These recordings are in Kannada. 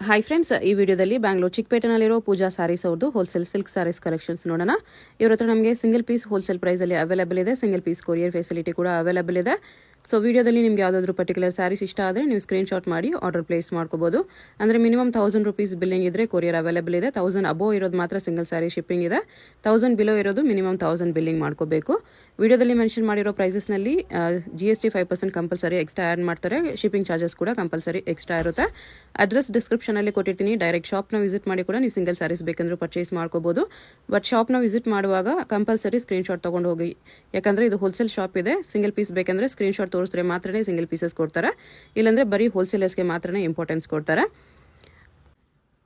ಹಾಯ್ ಫ್ರೆಂಡ್ಸ್, ಈ ವಿಡಿಯೋದಲ್ಲಿ ಬ್ಯಾಂಗ್ಳೂರ್ ಚಿಕ್ಕಪೇಟೆನಲ್ಲಿರೋ ಪೂಜಾ ಸ್ಯಾರೀಸ್ ಅವ್ರದ್ದು ಹೋಲ್ಸೇಲ್ ಸಿಲ್ಕ್ ಸ್ಯಾರೀಸ್ ಕಲೆಕ್ಷನ್ಸ್ ನೋಡೋಣ. ಇವ್ರ ಹತ್ರ ನಮಗೆ ಸಿಂಗಲ್ ಪೀಸ್ ಹೋಲ್ಸೇಲ್ ಪ್ರೈಸಲ್ಲಿ ಅವೈಲೇಬಲ್ ಇದೆ. ಸಿಂಗಲ್ ಪೀಸ್ ಕೊರಿಯರ್ ಫೆಸಿಲಿಟಿ ಕೂಡ ಅವೈಲೇಬಲ್ ಇದೆ. ಸೊ ವಿಡಿಯೋದಲ್ಲಿ ನಿಮ್ಗೆ ಯಾವುದಾದ್ರೂ ಪರ್ಟಿಕ್ಯುಲರ್ ಸ್ಯಾರೀಸ್ ಇಷ್ಟ ಆದರೆ ನೀವು ಸ್ಕ್ರೀನ್ಶಾಟ್ ಮಾಡಿ ಆರ್ಡರ್ ಪ್ಲೇಸ್ ಮಾಡ್ಕೋಬಹುದು. ಅಂದರೆ ಮಿನಿಮಮ್ 1000 ರೂಪೀಸ್ ಬಿಲ್ಲಿಂಗ್ ಇದ್ರೆ ಕೊರಿಯರ್ ಅವೈಲೇಬಲ್ ಇದೆ. 1000 ಅಬೋವ್ ಇರೋದು ಮಾತ್ರ ಸಿಂಗಲ್ ಸ್ಯಾರಿ ಶಿಪ್ಪಿಂಗ್ ಇದೆ. 1000 ಬಿಲೋ ಇರೋದು ಮಿನಿಮಮ್ 1000 ಬಿಲ್ಲಿಂಗ್ ಮಾಡ್ಕೋಬೇಕು. ವಿಡಿಯೋದಲ್ಲಿ ಮೆನ್ಷನ್ ಮಾಡಿರೋ ಪ್ರೈಸಸ್ನಲ್ಲಿ GST 5% ಕಂಪಲ್ಸರಿ ಎಕ್ಸ್ಟ್ರಾ ಆ್ಯಡ್ ಮಾಡ್ತಾರೆ. ಶಿಪ್ಪಿಂಗ್ ಚಾರ್ಜಸ್ ಕೂಡ ಕಂಪಲ್ಸರಿ ಎಕ್ಸ್ಟ್ರಾ ಇರುತ್ತೆ. ಅಡ್ರೆಸ್ ಡಿಸ್ಕ್ರಿಪ್ಷನಲ್ಲಿ ಕೊಟ್ಟಿರ್ತೀನಿ. ಡೈರೆಕ್ಟ್ ಶಾಪ್ನ ವಿಸಿಟ್ ಮಾಡಿ ಕೂಡ ನೀವು ಸಿಂಗಲ್ ಸ್ಯಾರೀಸ್ ಬೇಕಂದ್ರೆ ಪರ್ಚೇಸ್ ಮಾಡ್ಕೋಬಹುದು. ಬಟ್ ಶಾಪ್ನ ವಿಸಿಟ್ ಮಾಡುವಾಗ ಕಂಪಲ್ಸರಿ ಸ್ಕ್ರೀನ್ಶಾಟ್ ತೊಗೊಂಡು ಹೋಗಿ, ಯಾಕಂದರೆ ಇದು ಹೋಲ್ಸೇಲ್ ಶಾಪ್ ಇದೆ. ಸಿಂಗಲ್ ಪೀಸ್ ಬೇಕಂದ್ರೆ ಸ್ಕ್ರೀನ್ಶಾಟ್ ತೋರಿಸಿದ್ರೆ ಮಾತ್ರನೇ ಸಿಂಗಲ್ ಪೀಸಸ್ ಕೊಡ್ತಾರೆ. ಇಲ್ಲಾಂದರೆ ಬರೀ ಹೋಲ್ಸೇಲರ್ಸ್ಗೆ ಮಾತ್ರನೇ ಇಂಪಾರ್ಟೆನ್ಸ್ ಕೊಡ್ತಾರೆ.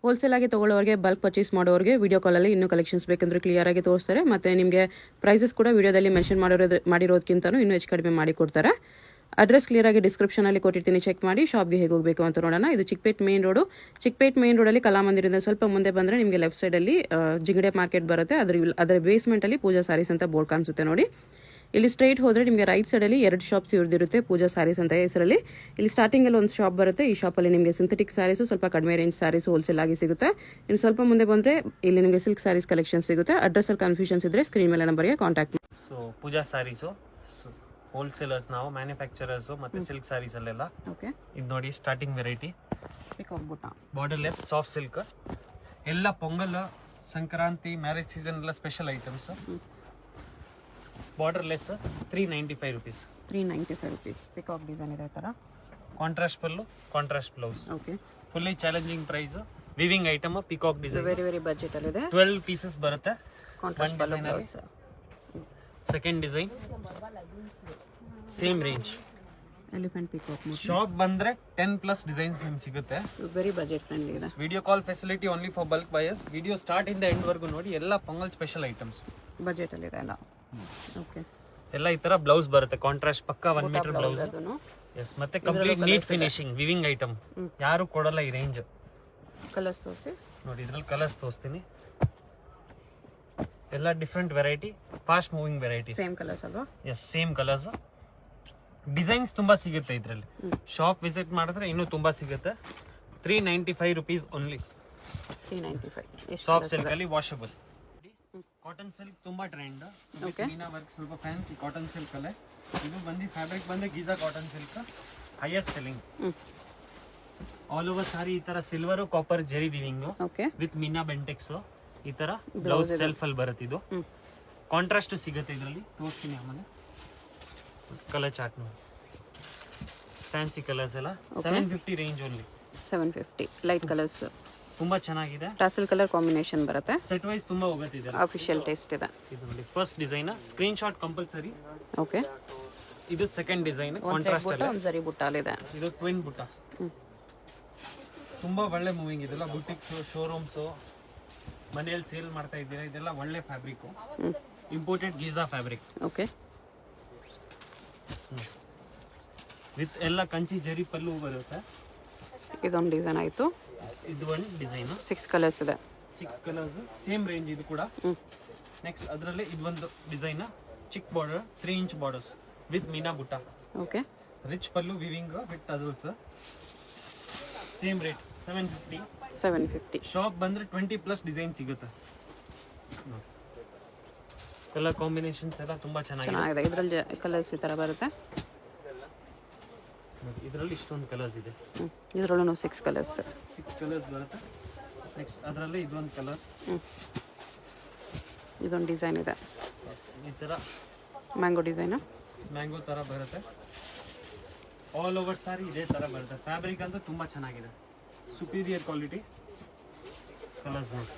ಹೋಲ್ಸೇಲ್ ಆಗಿ ತೊಗೊಳ್ಳೋರಿಗೆ, ಬಲ್ಕ್ ಪರ್ಚೇಸ್ ಮಾಡೋರಿಗೆ ವಿಡಿಯೋ ಕಾಲಲ್ಲಿ ಇನ್ನೂ ಕಲೆಕ್ಷನ್ಸ್ ಬೇಕಂದ್ರೆ ಕ್ಲಿಯರ್ ಆಗಿ ತೋರಿಸ್ತಾರೆ. ಮತ್ತು ನಿಮಗೆ ಪ್ರೈಸಸ್ ಕೂಡ ವಿಡಿಯೋದಲ್ಲಿ ಮೆನ್ಷನ್ ಮಾಡಿರೋದಕ್ಕಿಂತನೂ ಇನ್ನೂ ಹೆಚ್ಚು ಕಡಿಮೆ ಮಾಡಿ ಕೊಡ್ತಾರೆ. ಅಡ್ರೆಸ್ ಕ್ಲಿಯರ್ ಆಗಿ ಡಿಸ್ಕ್ರಿಪ್ಷನಲ್ಲಿ ಕೊಟ್ಟಿರ್ತೀನಿ, ಚೆಕ್ ಮಾಡಿ. ಶಾಪ್ಗೆ ಹೇಗೆ ಹೋಗಬೇಕು ಅಂತ ನೋಡೋಣ. ಇದು Chickpet main road. Chickpet main ರೋಡಲ್ಲಿ ಕಲಾಮಂದಿರದಿಂದ ಸ್ವಲ್ಪ ಮುಂದೆ ಬಂದರೆ ನಿಮಗೆ ಲೆಫ್ಟ್ ಸೈಡಲ್ಲಿ ಜಿಂಗಡೆ ಮಾರ್ಕೆಟ್ ಬರುತ್ತೆ. ಅದರ ಬೇಸ್ಮೆಂಟಲ್ಲಿ ಪೂಜಾ ಸ್ಯಾರೀಸ್ ಅಂತ ಬೋರ್ಡ್ ಕಾಣಿಸುತ್ತೆ ನೋಡಿ. ಇಲ್ಲಿ ಸ್ಟ್ರೈಟ್ ಹೋದರೆ ನಿಮಗೆ ರೈಟ್ ಸೈಡಲ್ಲಿ 2 ಶಾಪ್ಸ್ ಇವ್ರದಿರುತ್ತೆ, ಪೂಜಾ ಸ್ಯಾರೀಸ್ ಅಂತ ಹೆಸರಲ್ಲಿ. ಇಲ್ಲಿ ಸ್ಟಾರ್ಟಿಂಗಲ್ಲಿ ಒಂದು ಶಾಪ್ ಬರುತ್ತೆ. ಈ ಶಾಪಲ್ಲಿ ನಿಮಗೆ ಸಿಂಥೆಟಿಕ್ ಸ್ಯಾರೀಸು, ಸ್ವಲ್ಪ ಕಡಿಮೆ ರೇಂಜ್ ಸ್ಯಾರೀಸು ಹೋಲ್ಸೇಲ್ ಆಗಿ ಸಿಗುತ್ತೆ. ಇನ್ನು ಸ್ವಲ್ಪ ಮುಂದೆ ಬಂದರೆ ಇಲ್ಲಿ ನಿಮಗೆ ಸಿಲ್ಕ್ ಸ್ಯಾರೀಸ್ ಕಲೆಕ್ಷನ್ ಸಿಗುತ್ತೆ. ಅಡ್ರೆಸ್ಸಲ್ಲಿ ಕನ್ಫ್ಯೂಷನ್ಸ್ ಇದ್ದರೆ ಸ್ಕ್ರೀನ್ ಮೇಲೆ ನಂಬರ್ಗೆ ಕಾಂಟ್ಯಾಕ್ಟ್ ಮಾಡಿ. ಸೊ ಪೂಜಾ ಸ್ಯಾರೀಸು ಹೋಲ್ಸೇಲರ್ಸ್, ನಾವು ಮ್ಯಾನುಫ್ಯಾಕ್ಚರರ್ಸು ಮತ್ತೆ ಸಿಲ್ಕ್ ಸ್ಯಾರೀಸ್ ಅಲ್ಲೆಲ್ಲ. ಓಕೆ, ಇದು ನೋಡಿ starting variety peacock borderless soft silk. ಎಲ್ಲ ಪೊಂಗಲ್, ಸಂಕ್ರಾಂತಿ, ಮ್ಯಾರೇಜ್ ಸೀಸನ್ ಎಲ್ಲ special items. Borderless 395 rupees. 395 rupees. Peacock design ಇದೆ ಥರ. Contrast pallu, contrast blouse. Okay, fully challenging price. Weaving item, peacock design. Very budget ಅಲ್ಲಿ ಇದೆ. 12 ಪೀಸಸ್ ಬರುತ್ತೆ. Contrast blouse. Second design same range. Elephant peacock. Shop ಬಂದ್ರೆ 10+ ಡಿಸೈನ್ಸ್ ನಿಮ್ಗೆ ಸಿಗುತ್ತೆ. ವೆರಿ ಬಜೆಟ್ ಫ್ರೆಂಡ್ಲಿ ಇದೆ. Video call facility only for bulk buyers. Video start ಇಂದ ಎಂಡ್ ವರ್ಗು ನೋಡಿ. ಎಲ್ಲ ಪೊಂಗಲ್ ಸ್ಪೆಷಲ್ ಐಟಮ್ಸ್ ಬಜೆಟ್ ಅಲ್ಲಿ ಇದೆ ಎಲ್ಲ. ಓಕೆ, ಎಲ್ಲ ಈ ತರ ಬ್ಲೌಸ್ ಬರುತ್ತೆ. ಕಾಂಟ್ರಾಸ್ಟ್ ಪಕ್ಕ 1 ಮೀಟರ್ ಬ್ಲೌಸ್. ಎಸ್, ಮತ್ತೆ complete neat finishing weaving item. ಯಾರು ಕೊಡಲ್ಲ ಈ ರೇಂಜ್. ಕಲರ್ಸ್ ತೋರಿಸಿ ನೋಡಿ. ಇದ್ರಲ್ಲಿ ಕಲರ್ಸ್ ತೋರಿಸ್ತೀನಿ. ಎಲ್ಲ different variety, fast moving variety. Same colours ಅಲ್ವಾ? Yes, same colours. ಡಿಸೈನ್ಸ್ ತುಂಬಾ ಸಿಗುತ್ತೆ ಇದರಲ್ಲಿ. ಶಾಪ್ ವಿಸಿಟ್ ಮಾಡಿದ್ರೆ ಇನ್ನೂ ತುಂಬಾ ಸಿಗುತ್ತೆ. 395 ರೂಪೀಸ್ ಓನ್ಲಿ. 395. ಸಾಫ್ಟ್ ಸಿಲ್ಕ್ ಅಲ್ಲಿ ವಾಷಬಲ್. ಕಾಟನ್ ಸಿಲ್ಕ್ ತುಂಬಾ ಟ್ರೆಂಡ್. ಮೀನಾ ವರ್ಕ್, ಸ್ವಲ್ಪ ಫ್ಯಾನ್ಸಿ ಕಾಟನ್ ಸಿಲ್ಕ್ ಅಲ್ಲೇ. ಇದು ಬಂದು ಫ್ಯಾಬ್ರಿಕ್ ಬಂದು ಗೀಜಾ cotton silk, highest selling. All over saree ಈ ತರ silver copper zari weaving with meena Bentex. ಈ ತರ ಬ್ಲೌಸ್ ಸೆಲ್ಫ್ ಅಲ್ಲಿ ಬರುತ್ತೆ. ಇದು ಕಾಂಟ್ರಾಸ್ಟ್ ಸಿಗುತ್ತೆ ಇದರಲ್ಲಿ. ತೋರಿಸ್ತೀನಿ ಆಮೇಲೆ. ಕಲರ್ ಚಾರ್ಟ್ ನೋಡಿ. ಫ್ಯಾನ್ಸಿ ಕಲರ್ಸ್ ಎಲ್ಲ 750 ರೇಂಜ್ ಓನ್ಲಿ. 750 ಲೈಟ್ ಕಲರ್ಸ್ ತುಂಬಾ ಚೆನ್ನಾಗಿದೆ. ಟಾಸಲ್ ಕಲರ್ ಕಾಂಬಿನೇಷನ್ ಬರುತ್ತೆ. ಸೆಟ್ ವೈಸ್ ತುಂಬಾ ಹೋಗುತ್ತೆ ಇದೆ. ಅಫಿಷಿಯಲ್ ಟೇಸ್ಟ್ ಇದೆ. ಇದು ನೋಡಿ first design, screenshot compulsory. Okay, ಇದು ಸೆಕೆಂಡ್ ಡಿಸೈನ್, ಕಾಂಟ್ರಾಸ್ಟ್ ಅಲ್ಲಿ ಒಂದು ಜರಿ ಬುಟ್ಟಾಲ್ ಇದೆ. ಇದು ಟ್ವಿನ್ ಬುಟ್ಟ. ತುಂಬಾ ಒಳ್ಳೆ ಮೂವಿಂಗ್. ಇದೆಲ್ಲ ಬುಟಿಕ್ಸ್, ಶೋರೂಮ್ಸ್, ಮನೆಯಲ್ಲಿ ಸೇಲ್ ಮಾಡ್ತಾ ಇದ್ದೀರಾ. ಇದೆಲ್ಲ ಒಳ್ಳೆ fabric, imported Giza fabric. Okay, with ಎಲ್ಲ ಕಂಚಿ ಜರಿ ಪಲ್ಲು ಬರುತ್ತೆ. ಇದೊಂದು ಡಿಸೈನ್ ಆಯ್ತು. ಇದು ಒಂದು ಡಿಸೈನ್. 6 ಕಲರ್ಸ್ ಇದೆ. 6 ಕಲರ್ಸ್, ಸೇಮ್ ರೇಂಜ್ ಇದು ಕೂಡ. ನೆಕ್ಸ್ಟ್ ಅದರಲ್ಲಿ ಇದೊಂದು ಡಿಸೈನ್, ಚಿಕ್ border, 3 inch borders with meena butta. Okay, rich pallu weaving with tassels. Same rate 750. 750. Shop ಬಂದ್ರೆ 20+ ಡಿಸೈನ್ ಸಿಗುತ್ತೆ. ಎಲ್ಲ ಕಾಂಬಿನೇಷನ್ಸ್ ಎಲ್ಲ ತುಂಬಾ ಚೆನ್ನಾಗಿದೆ. ಇದರಲ್ಲಿ ಕಲರ್ಸ್ ಈ ತರ ಬರುತ್ತೆ. ಇದರಲ್ಲಿ ಇಷ್ಟೊಂದು ಕಲರ್ಸ್ ಇದೆ. ಇದರಲ್ಲೂ 6 ಕಲರ್ಸ್. 6 ಕಲರ್ಸ್ ಬರುತ್ತೆ. ನೆಕ್ಸ್ಟ್ ಅದರಲ್ಲಿ ಇದೊಂದು ಕಲರ್. ಇದೊಂದು ಡಿಸೈನ್ ಇದೆ. ಈ ತರ ಮ್ಯಾಂಗೋ ಡಿಸೈನ್. ಮ್ಯಾಂಗೋ ತರ ಬರುತ್ತೆ. ಆಲ್ ಓವರ್ ಸಾರಿ ಇದೇ ತರ ಬರುತ್ತೆ. ಫ್ಯಾಬ್ರಿಕ್ ಅಂತೂ ತುಂಬಾ ಚೆನ್ನಾಗಿದೆ, ಸುಪೀರಿಯರ್ ಕ್ವಾಲಿಟಿ. ಕಲರ್ಸ್ ನೋಡಿ,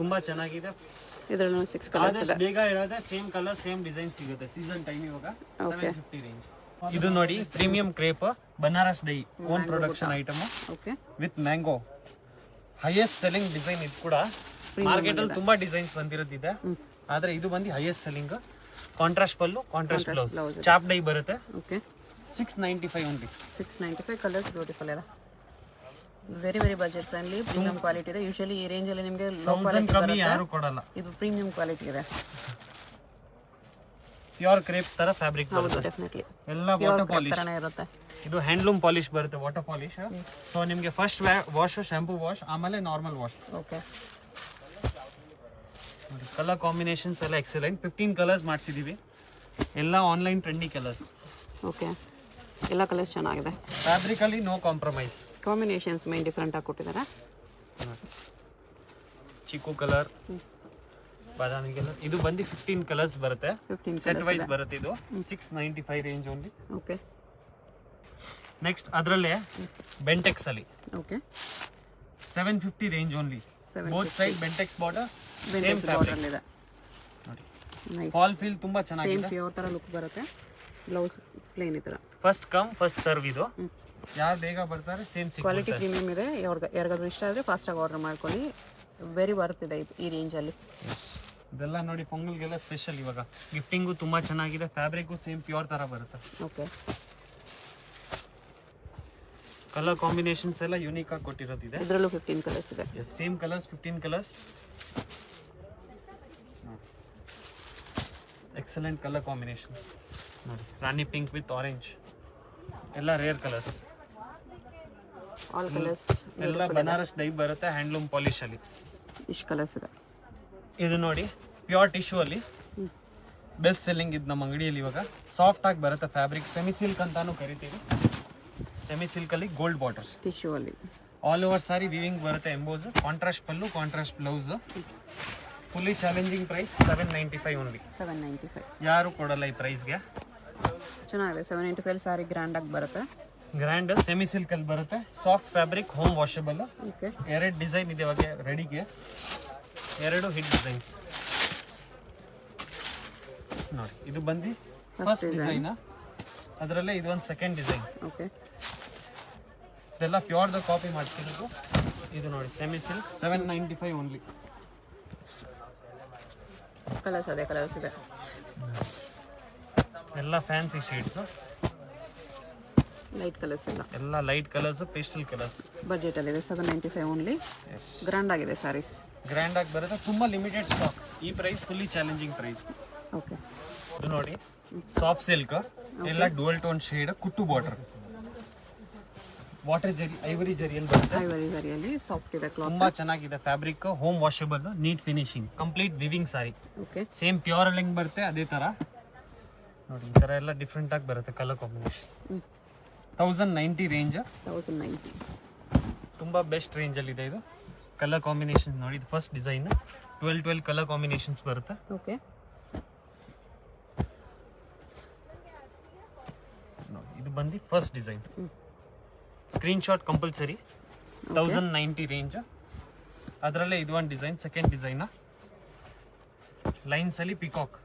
ತುಂಬಾ ಚೆನ್ನಾಗಿದೆ. ಇದರಲ್ಲೂ 6 ಕಲರ್ಸ್ ಇದೆ. ಬೇಗ ಇರೋದೇ ಸೇಮ್ ಕಲರ್ ಸೇಮ್ ಡಿಸೈನ್ ಸಿಗುತ್ತೆ. ಸೀಸನ್ ಟೈಮ್ ಇವಾಗ 750 ರೇಂಜ್. ಇದು ನೋಡಿ premium crepe, Banaras dye, own production item. Okay, with mango, highest selling design. ಇದು ಕೂಡ ಮಾರ್ಕೆಟ್ ಅಲ್ಲಿ ತುಂಬಾ ಡಿಸೈನ್ಸ್ ಬಂದಿರೋದಿದೆ, ಆದ್ರೆ ಇದು ಬಂದು highest selling. Contrast pallu, contrast blouse, chop dye ಬರುತ್ತೆ. Okay, 695 only. 695. ಕಲರ್ಸ್ ಬ್ಯೂಟಿಫುಲ್ ಇದೆ. Very budget friendly, premium quality ಇದೆ. ಯೂಶುವಲಿ ಈ ರೇಂಜ್ ಅಲ್ಲಿ ನಿಮಗೆ ಲೋ ಕ್ವಾಲಿಟಿ ಕಮ್ಮಿ ಯಾರು ಕೊಡಲ್ಲ. ಇದು ಪ್ರೀಮಿಯಂ ಕ್ವಾಲಿಟಿ ಇದೆ. ಪ್ಯೂರ್ ಕ್ರೇಪ್ ತರ ಫ್ಯಾಬ್ರಿಕ್ ಹೌದು ಬರುತ್ತೆ ಡೆಫಿನೆಟ್ಲಿ ಎಲ್ಲ ವಾಟರ್ ಪಾಲಿಶ್ ಥರನೇ ಇರುತ್ತೆ. ಇದು ಹ್ಯಾಂಡ್ಲೂಮ್ ಪಾಲಿಶ್ ಬರುತ್ತೆ ವಾಟರ್ ಪಾಲಿಶ್. ಸೊ ನಿಮಗೆ ಫಸ್ಟ್ ವಾಶ್ ಶಾಂಪೂ ವಾಶ್ ಆಮೇಲೆ normal wash. Okay colour combinations ಎಲ್ಲ ಎಕ್ಸಲೆಂಟ್. 15 ಕಲರ್ಸ್ ಮಾಡಿಸಿದೀವಿ, ಎಲ್ಲ ಆನ್ಲೈನ್ ಟ್ರೆಂಡಿ ಕಲರ್ಸ್. ಓಕೆ ಎಲ್ಲ ಕಲರ್ಸ್ ಚೆನ್ನಾಗಿದೆ. ಫ್ಯಾಬ್ರಿಕ್ ಅಲ್ಲಿ no compromise. Combinations main different ಆಗಿ ಕೊಟ್ಟಿದ್ದಾರೆ. ಚಿಕ್ಕು ಕಲರ್, ಬಾದಾಮಿ ಕಲರ್, ಇದು ಬಂದು 15 ಕಲರ್ಸ್ ಬರುತ್ತೆ. 15 ಸೆಟ್ ವೈಸ್ ಬರುತ್ತೆ. ಇದು 695 ರೇಂಜ್ ಓನ್ಲಿ. ಓಕೆ ನೆಕ್ಸ್ಟ್ ಅದರಲ್ಲೇ ಬೆಂಟೆಕ್ಸ್ ಅಲ್ಲಿ okay 750 range only. Both side Bentex border, same Bentex fabric border ಇದೆ. ನೋಡಿ. ನೈಸ್ ಫಾಲ್ ಫೀಲ್ ತುಂಬಾ ಸೇಮ್ ಚೆನ್ನಾಗಿದೆ. ಪ್ಯೂರ್ ತರ ಲುಕ್ ಬರುತ್ತೆ. ಬ್ಲೌಸ್ ಪ್ಲೇನ್ ಈ ತರ. ಫಸ್ಟ್ ಕಮ್ ಫಸ್ಟ್ ಸರ್ವ್ ಇದು. ಯಾರು ಬೇಗ ಬರ್ತಾರೆ ಸೇಮ್ ಕ್ವಾಲಿಟಿ ಸಿಗುತ್ತೆ. ಪ್ರೀಮಿಯಂ ಇದೆ. ಯಾರಿಗಾದ್ರೂ ಇಷ್ಟ ಆದರೆ ಫಾಸ್ಟಾಗಿ ಆರ್ಡರ್ ಮಾಡ್ಕೊಳ್ಳಿ. ವೆರಿ ವರ್ತ್ ಇದೆ ಈ ರೇಂಜಲ್ಲಿ. ಇದೆಲ್ಲ ನೋಡಿ ಪೊಂಗಲ್ಗೆಲ್ಲ ಸ್ಪೆಷಲ್. ಇವಾಗ ಗಿಫ್ಟಿಂಗು ತುಂಬಾ ಚೆನ್ನಾಗಿದೆ. ಫ್ಯಾಬ್ರಿಕ್ಕು ಸೇಮ್ ಪ್ಯೂರ್ ತರ ಬರುತ್ತೆ. ಓಕೆ ಕಲರ್ ಕಾಂಬಿನೇಷನ್ಸ್ ಎಲ್ಲ ಯೂನಿಕ್ ಆಗಿ ಕೊಟ್ಟಿರೋದಿದೆ. ಇದರಲ್ಲೂ 15 ಕಲರ್ಸ್ ಇದೆ. Yes same colours, 15 colours. Excellent colour combination ನೋಡಿ. ರಾಣಿ ಪಿಂಕ್ ವಿತ್ ಆರೆಂಜ್, ಎಲ್ಲ ರೇರ್ ಕಲರ್ಸ್. ಆಲ್ ಕಲರ್ಸ್ ಎಲ್ಲ ಬನಾರಸ್ ಡೈ ಬರುತ್ತೆ ಹ್ಯಾಂಡ್ಲೂಮ್ ಪಾಲಿಶ್ ಅಲ್ಲಿ. ಇಷ್ಟು ಕಲರ್ಸ್ ಇದೆ. ಇದು ನೋಡಿ ಪ್ಯೂರ್ ಟಿಶ್ಯೂ ಅಲ್ಲಿ ಬೆಸ್ಟ್ ಸೆಲ್ಲಿಂಗ್ ಇದು ನಮ್ಮ ಅಂಗಡಿಯಲ್ಲಿ. ಇವಾಗ ಸಾಫ್ಟ್ ಆಗಿ ಬರುತ್ತೆ ಫ್ಯಾಬ್ರಿಕ್. ಸೆಮಿ ಸಿಲ್ಕ್ ಅಂತಾನು ಕರಿತೀವಿ. ಸೆಮಿ ಸಿಲ್ಕ್ ಅಲ್ಲಿ ಗೋಲ್ಡ್ ಬಾರ್ಡರ್ಸ್, ಟಿಶ್ಯೂ ಅಲ್ಲಿ ಆಲ್ ಓವರ್ ಸಾರಿ ವಿವಿಂಗ್ ಬರುತ್ತೆ. Emboss, contrast pallu, contrast blouse. Fully challenging price 795 only. 795 ಯಾರು ಕೊಡಲ್ಲ ಈ ಪ್ರೈಸ್ಗೆ. ಚೆನ್ನಾಗಿದೆ. 795 ಸಾರಿ ಗ್ರ್ಯಾಂಡ್ ಆಗಿ ಬರುತ್ತೆ. ಗ್ರ್ಯಾಂಡ್ ಸೆಮಿ ಸಿಲ್ಕ್ ಅಲ್ಲಿ ಬರುತ್ತೆ. Soft fabric, home washable. Okay 2 design ಇದೆ ಇವಾಗ ರೆಡಿಗೆ. 2 ಹಿಟ್ ಡಿಸೈನ್ಸ್ ನೋಡಿ. ಇದು ಬಂದು ಫಸ್ಟ್ ಡಿಸೈನ್, ಅದರಲ್ಲೇ ಇದು ಒಂದು ಸೆಕೆಂಡ್ ಡಿಸೈನ್. ಓಕೆ ಇದೆಲ್ಲ ಪ್ಯೂರ್ದ ಕಾಪಿ ಮಾಡ್ತಿರೋದು. ಇದು ನೋಡಿ ಸೆಮಿ ಸಿಲ್ಕ್ 795 ಓನ್ಲಿ. ಕಲರ್ಸ್ ಅದೇ ಕಲರ್ಸ್ ಇದೆ. ಎಲ್ಲ ಫ್ಯಾನ್ಸಿ ಶೇಡ್ಸ್, ಲೈಟ್ ಕಲರ್ಸ್ ಇಲ್ಲ. ಎಲ್ಲ light colours, pastel colours. Budget ಅಲ್ಲಿ ಇದೆ. 795 ಓನ್ಲಿ. ಗ್ರ್ಯಾಂಡ್ ಆಗಿದೆ ಸ್ಯಾರೀಸ್. ಗ್ರ್ಯಾಂಡ್ ಆಗಿ ಬರುತ್ತೆ. ತುಂಬಾ ಲಿಮಿಟೆಡ್ ಸ್ಟಾಕ್. ಈ price fully challenging price. Okay ಇದು ನೋಡಿ ಸಾಫ್ಟ್ ಸಿಲ್ಕ್, ಎಲ್ಲ dual tone shade, kuttu border, water zari, ivory ಜರಿಯಲ್ಲಿ ಬರುತ್ತೆ. ಐವರಿ ಜರಿಯಲ್ಲಿ ಸಾಫ್ಟ್ ಇದೆ ಕ್ಲಾತ್. ತುಂಬಾ ಚೆನ್ನಾಗಿದೆ fabric. Home washable, neat finishing, complete weaving saree. Okay same pure ಅಲ್ಲಿ ಹೆಂಗ್ ಬರುತ್ತೆ ಅದೇ ತರ ನೋಡಿ. ಈ ತರ ಎಲ್ಲ ಡಿಫ್ರೆಂಟ್ ಆಗಿ ಬರುತ್ತೆ ಕಲರ್ ಕಾಂಬಿನೇಷನ್. 1090 ರೇಂಜ್. 1090 ತುಂಬಾ ಬೆಸ್ಟ್ ರೇಂಜ್ ಅಲ್ಲಿ ಇದೆ ಇದು. ಕಲರ್ ಕಾಂಬಿನೇಷನ್ ನೋಡಿ. ಇದು ಫಸ್ಟ್ ಡಿಸೈನ್. 12 ಕಲರ್ ಕಾಂಬಿನೇಷನ್ಸ್ ಬರುತ್ತೆ. ಓಕೆ ನೋಡಿ ಇದು ಬಂದು first design. Screenshot compulsory. 1090 range. ಅದರಲ್ಲೇ ಇದು ಒಂದು ಡಿಸೈನ್, ಸೆಕೆಂಡ್ ಡಿಸೈನ್. ಲೈನ್ಸ್ ಅಲ್ಲಿ ಪಿಕಾಕ್,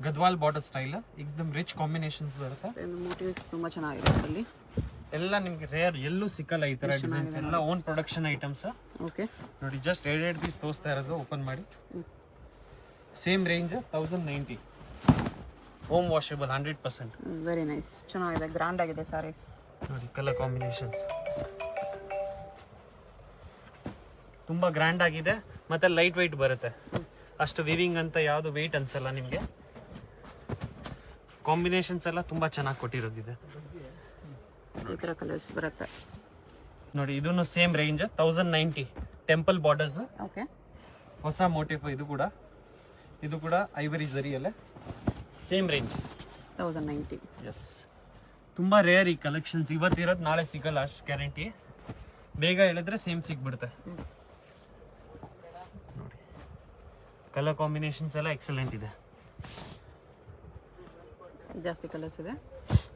ಗದ್ವಾಲ್ ಬಾರ್ಡರ್ ಸ್ಟೈಲ್, ಏಕದಮ್ ರಿಚ್ ಕಾಂಬಿನೇಷನ್ಸ್ ಬರುತ್ತೆ. ಮೋಟಿವ್ಸ್ ತುಂಬಾ ಚೆನ್ನಾಗಿದೆ ಅದರಲ್ಲಿ. ಎಲ್ಲ ನಿಮ್ಗೆ ರೇರ್ ಎಲ್ಲೂ ಸಿಕ್ಕಲ್ಲ ಈ ತರ ಡಿಸೈನ್ಸ್. ಎಲ್ಲ ಓನ್ ಪ್ರೊಡಕ್ಷನ್ ಐಟಮ್ಸ್. ಓಕೆ ನೋಡಿ ಜಸ್ಟ್ 2 ಪೀಸ್ ತೋರಿಸ್ತಾ ಇರೋದು. ಓಪನ್ ಮಾಡಿ. Same range 1090. Home washable 100%. Very nice. ಚೆನ್ನಾಗಿದೆ. ಗ್ರ್ಯಾಂಡ್ ಆಗಿದೆ ಸ್ಯಾರೀಸ್. ನೋಡಿ ಕಲರ್ ಕಾಂಬಿನೇಷನ್ಸ್ ತುಂಬಾ ಗ್ರ್ಯಾಂಡ್ ಆಗಿದೆ. ಮತ್ತೆ ಲೈಟ್ ವೈಟ್ ಬರುತ್ತೆ. ಅಷ್ಟು ವಿವಿಂಗ್ ಅಂತ ಯಾವುದು ವೆಯ್ಟ್ ಅನ್ಸಲ್ಲ ನಿಮಗೆ. ಕಾಂಬಿನೇಷನ್ಸ್ ಎಲ್ಲ ತುಂಬಾ ಚೆನ್ನಾಗಿ ಕೊಟ್ಟಿರೋದಿದೆ. ಈ ತರ ಕಲರ್ಸ್ ಬರುತ್ತೆ ನೋಡಿ. ಇದನ್ನು same range 1090. Temple borders, okay ಹೊಸ ಮೋಟಿಫ್. ಇದು ಕೂಡ ಐವರಿ ಜರಿಯಲ್ಲೇ. Same range 1090. ಎಸ್. ತುಂಬಾ ರೇರ್ ಈ ಕಲೆಕ್ಷನ್ಸ್. ಇವತ್ತಿರೋದು ನಾಳೆ ಸಿಗಲ್ಲ, ಅಷ್ಟು ಗ್ಯಾರಂಟಿ. ಬೇಗ ಹೇಳಿದ್ರೆ ಸೇಮ್ ಸಿಗ್ಬಿಡುತ್ತೆ. ನೋಡಿ ಕಲರ್ ಕಾಂಬಿನೇಷನ್ಸ್ ಎಲ್ಲ ಎಕ್ಸಲೆಂಟ್ ಇದೆ. ಜಾಸ್ತಿ ಕಲರ್ಸ್ ಇದೆ.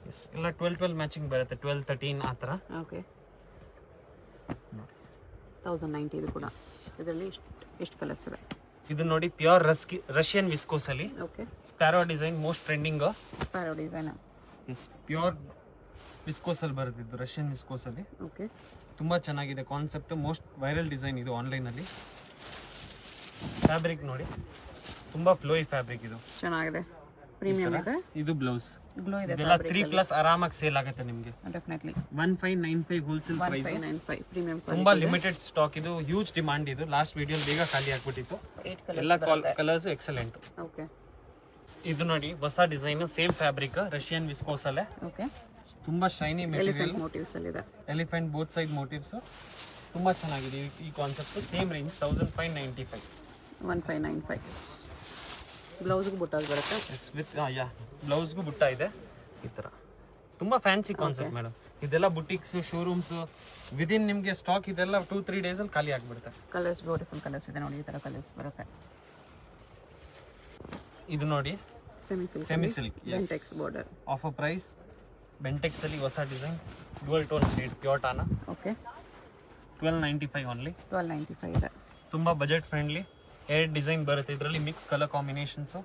ಎಸ್ ಎಲ್ಲ 12 ಮ್ಯಾಚಿಂಗ್ ಬರುತ್ತೆ. 12, 13 ಆ ಥರ. ಓಕೆ 1090 ಇದು ಕೂಡ. ಇದರಲ್ಲಿ ಎಷ್ಟು ಕಲರ್ಸ್ ಇದೆ. ಇದು ನೋಡಿ ಪ್ಯೂರ್ ರಷ್ಯನ್ ವಿಸ್ಕೋಸ್ ಅಲ್ಲಿ. Okay sparrow design, most trending. Sparrow design. Yes pure viscose ಅಲ್ಲಿ ಬರುತ್ತೆ ಇದು, ರಷ್ಯನ್ ವಿಸ್ಕೋಸ್ ಅಲ್ಲಿ. ಓಕೆ ತುಂಬಾ ಚೆನ್ನಾಗಿದೆ ಕಾನ್ಸೆಪ್ಟ್. ಮೋಸ್ಟ್ ವೈರಲ್ ಡಿಸೈನ್ ಇದು ಆನ್ಲೈನ್ ಅಲ್ಲಿ. ಫ್ಯಾಬ್ರಿಕ್ ನೋಡಿ ತುಂಬಾ ಫ್ಲೋಯಿ ಫ್ಯಾಬ್ರಿಕ್. ಇದು ಚೆನ್ನಾಗಿದೆ. ಪ್ರೀಮಿಯಂ ಇದೆ. ಇದು ಬ್ಲೌಸ್. ಗ್ಲೋ ಇದೆ. ಇದೆಲ್ಲ 3+ ಆರಾಮಾಗಿ ಸೇಲ್ ಆಗುತ್ತೆ ನಿಮಗೆ. Definitely 1595 wholesale price. 1595 ಪ್ರೀಮಿಯಂ. ತುಂಬಾ ಲಿಮಿಟೆಡ್ ಸ್ಟಾಕ್. ಇದು ಹ್ಯೂಜ್ ಡಿಮಾಂಡ್. ಇದು ಲಾಸ್ಟ್ ವಿಡಿಯೋ ಬೇಗ ಖಾಲಿ ಆಗ್ಬಿಟ್ಟಿತ್ತು. 8 ಕಲರ್ಸ್. ಎಲ್ಲ ಕಲರ್ಸ್ ಎಕ್ಸಲೆಂಟ್. ಓಕೆ ಇದು ನೋಡಿ ಹೊಸ design, same fabric, Russian viscose ಅಲ್ಲೇ, ಓಕೆ. ತುಂಬಾ ಶೈನಿ ಮೆಟೀರಿಯಲ್, ಎಲಿಫೆಂಟ್ ಮೋಟಿವ್ಸ್ ಅಲ್ಲಿ ಇದೆ. ಎಲಿಫೆಂಟ್ ಬೋತ್ ಸೈಡ್ ಮೋಟಿವ್ಸ್, ತುಂಬಾ ಚೆನ್ನಾಗಿದೆ ಈ ಕಾನ್ಸೆಪ್ಟ್. Same range 1595. 1595. ಬ್ಲೌಸ್ಗೂ ಬುಟ್ಟಾಸ್ ಬರುತ್ತೆ. ವಿತ್ ಬ್ಲೌಸ್ಗೂ ಬುಟ್ಟ ಇದೆ ಈ ತರ. ತುಂಬಾ ಫ್ಯಾನ್ಸಿ ಕಾನ್ಸೆಪ್ಟ್ ಮೇಡಮ್. ಇದೆಲ್ಲ ಬುಟಿಕ್ಸ್, ಶೋರೂಮ್ಸ್ ವಿದಿನ್ ನಿಮಗೆ ಸ್ಟಾಕ್ ಇದೆಲ್ಲ 2-3 ಡೇಸ್ ಅಲ್ಲಿ ಖಾಲಿ ಆಗ್ಬಿಡುತ್ತೆ. ಕಲರ್ಸ್ ಬ್ಯೂಟಿಫುಲ್ ಕಲರ್ಸ್ ಇದೆ ನೋಡಿ, ಈ ತರ ಕಲರ್ಸ್ ಬರುತ್ತೆ. ಇದು ನೋಡಿ semi silk Bentex border, offer price. Bentex ಅಲ್ಲಿ ಹೊಸ design, dual tone shade, pure ಟಾನಾ. ಓಕೆ. 1295 ಓನ್ಲಿ. 1295 ಇದೆ. ತುಂಬಾ ಬಜೆಟ್ ಫ್ರೆಂಡ್ಲಿ. 2 ಡಿಸೈನ್ ಬರುತ್ತೆ ಇದರಲ್ಲಿ, mix colour combinations.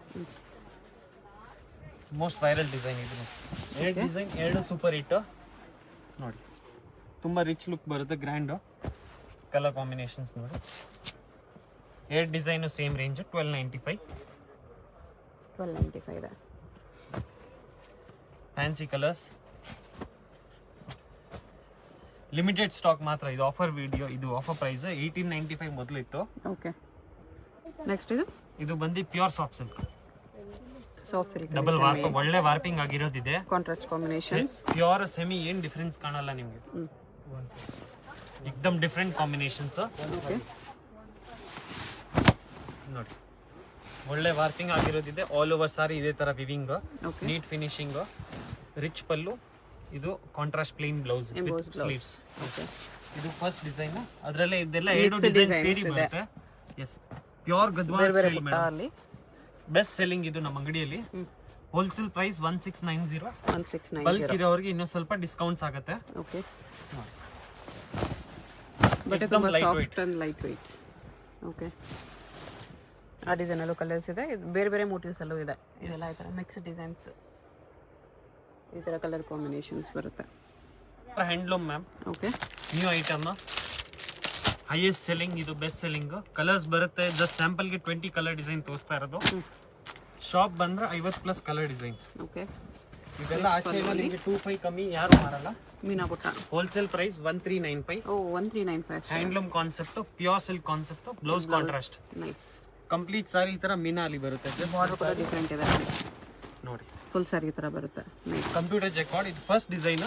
Most viral design ಇದು. 2 ಡಿಸೈನ್, 2 ಸೂಪರ್ ಹಿಟ್ ನೋಡಿ. ತುಂಬಾ ರಿಚ್ ಲುಕ್ ಬರುತ್ತೆ, ಗ್ರ್ಯಾಂಡ್ ಕಲರ್ ಕಾಂಬಿನೇಷನ್ಸ್ ನೋಡಿ. 2 ಡಿಸೈನ್ ಸೇಮ್ ರೇಂಜ್ 1295. 1295 ಇದೆ. ಫ್ಯಾನ್ಸಿ ಕಲರ್ಸ್, ಲಿಮಿಟೆಡ್ ಸ್ಟಾಕ್ ಮಾತ್ರ. ಇದು ಆಫರ್ ವಿಡಿಯೋ, ಇದು ಆಫರ್ ಪ್ರೈಸ್ 1895 ಮೊದಲು ಇತ್ತು. ಓಕೆ. ನೆಕ್ಸ್ಟ್ ಇದು ಬಂದು pure soft silk, soft silk, double warp, ಒಳ್ಳೆ ವಾರ್ಪಿಂಗ್ ಆಗಿರೋದಿದೆ. ಕಾಂಟ್ರಾಸ್ಟ್ ಕಾಂಬಿನೇಷನ್ಸ್, ಪ್ಯೂರ್ ಸೆಮಿ, ಏನ್ ಡಿಫರೆನ್ಸ್ ಕಾಣಲ್ಲ ನಿಮಗೆ. एकदम ಡಿಫರೆಂಟ್ ಕಾಂಬಿನೇಷನ್ಸ್ ನೋಡಿ. ಒಳ್ಳೆ ವಾರ್ಪಿಂಗ್ ಆಗಿರೋದಿದೆ. ಆಲ್ ಓವರ್ ಸಾರಿ ಇದೇ ತರ weaving, neat finishing, rich pallu. ಇದು contrast plain blouse with sleeves. ಇದು ಫಸ್ಟ್ ಡಿಸೈನ್. ಅದರಲ್ಲೇ ಇದೆಲ್ಲ 2 ಡಿಸೈನ್ ಸೇರಿ ಬರುತ್ತೆ. Yes, pure Gadwal style madam. Best selling ಇದು ನಮ್ಮ ಅಂಗಡಿಯಲ್ಲಿ. Wholesale price 1690. 1690. ಬಲ್ಕ್ ಇರೋರಿಗೆ ಇನ್ನೂ ಸ್ವಲ್ಪ ಡಿಸ್ಕೌಂಟ್ಸ್ ಆಗುತ್ತೆ. ಓಕೆ. ಬಟ್ ತುಂಬಾ soft and light weight. Okay. ಆ ಡಿಸೈನ್ ಅಲ್ಲೂ ಕಲರ್ಸ್ ಇದೆ, ಬೇರೆ ಬೇರೆ ಮೋಟಿವ್ಸ್ ಅಲ್ಲೂ ಇದೆ. ಇದೆಲ್ಲ ಈ ತರ ಮಿಕ್ಸ್ ಡಿಸೈನ್ಸ್, ಈ ತರ ಕಲರ್ ಕಾಂಬಿನೇಷನ್ಸ್ ಬರುತ್ತೆ. Handloom ma'am. Okay. New item, highest selling, ಇದು ಬೆಸ್ಟ್ ಸೆಲ್ಲಿಂಗ್. ಕಲರ್ಸ್ ಬರುತ್ತೆ. ಜಸ್ಟ್ ಸ್ಯಾಂಪಲ್ ಗೆ 20 ಕಲರ್ ಡಿಸೈನ್ ತೋರಿಸ್ತಾ ಇರೋದು. ಶಾಪ್ ಬಂದ್ರೆ 50+ ಕಲರ್ ಡಿಸೈನ್. ಓಕೆ. ಇದೆಲ್ಲ ಆಚೆ ನಿಮಗೆ 25 ಕಮ್ಮಿ ಯಾರು ಮಾರಲ್ಲ. Meena butta. Wholesale price 1395. Oh 1395. Handloom concept, pure silk concept, blouse contrast. Nice. Complete saree ಈ ತರ ಮೀನಾ ಅಲ್ಲಿ ಬರುತ್ತೆ. ಬಾರ್ಡರ್ ಕೂಡ ಡಿಫರೆಂಟ್ ಇದೆ ನೋಡಿ. ಫುಲ್ ಸಾರಿ ಈ ತರ ಬರುತ್ತೆ. ನೈಸ್. ಕಂಪ್ಯೂಟರ್ ಜೆಕಾರ್ಡ್, ಇದು first design.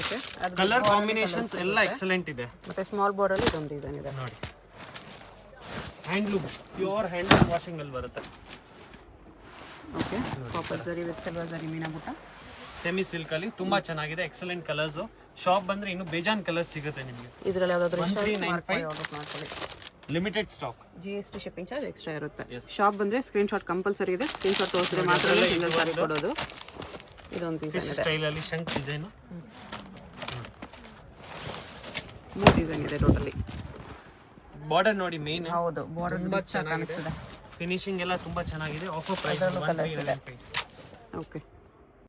Okay. Colour combinations ಎಲ್ಲ ಎಕ್ಸಲೆಂಟ್ ಇದೆ. ಮತ್ತೆ ಸ್ಮಾಲ್ ಬಾರ್ಡರ್ ಅಲ್ಲಿ ಇದೊಂದು ಡಿಸೈನ್ ಇದೆ ನೋಡಿ. ಹ್ಯಾಂಡ್ಲೂಮ್, ಪ್ಯೂರ್ ಹ್ಯಾಂಡ್ಲೂಮ್ ವಾಷಿಂಗ್ ಅಲ್ಲಿ ಬರುತ್ತೆ. ಓಕೆ. ಕಾಪರ್ ಜರಿ ವಿತ್ ಸಿಲ್ವರ್ ಜರಿ ಮೀನಾ ಬುಟ್ಟ. ಸೆಮಿ ಸಿಲ್ಕ್ ಅಲ್ಲಿ ತುಂಬಾ ಚೆನ್ನಾಗಿದೆ. Excellent colours. ಶಾಪ್ ಬಂದ್ರೆ ಇನ್ನು ಬೇಜಾನ್ ಕಲರ್ಸ್ ಸಿಗುತ್ತೆ ನಿಮಗೆ. ಇದರಲ್ಲಿ ಯಾವ್ದಾದ್ರು 1395 ಆರ್ಡರ್ ಮಾಡ್ಕೊಳ್ಳಿ. Limited stock. GST shipping charge extra ಇರುತ್ತೆ. ಶಾಪ್ ಬಂದ್ರೆ ಸ್ಕ್ರೀನ್ ಶಾಟ್ ಕಂಪಲ್ಸರಿ ಇದೆ. ಸ್ಕ್ರೀನ್ ಶಾಟ್ ತೋರಿಸಿದ್ರೆ ಮಾತ್ರ ಸಿಂಗಲ್ ಸಾರಿ ಕೊಡೋದು. ಇದೊಂದು ಡಿಸೈನ್ ಇದೆ, ಸ್ಟೈಲ್ ಅಲ್ಲಿ ಶಂಕ್ ಡಿಸೈನ್. 3 ಡಿಸೈನ್ ಇದೆ ಟೋಟಲಿ. ಬಾರ್ಡರ್ ನೋಡಿ, ಮೇನ್ ಹೌದು, ಬಾರ್ಡರ್ ತುಂಬಾ ಚೆನ್ನಾಗಿದೆ. ಫಿನಿಶಿಂಗ್ ಎಲ್ಲ ತುಂಬಾ ಚೆನ್ನಾಗಿದೆ. Offer price 1395. ಓಕೆ.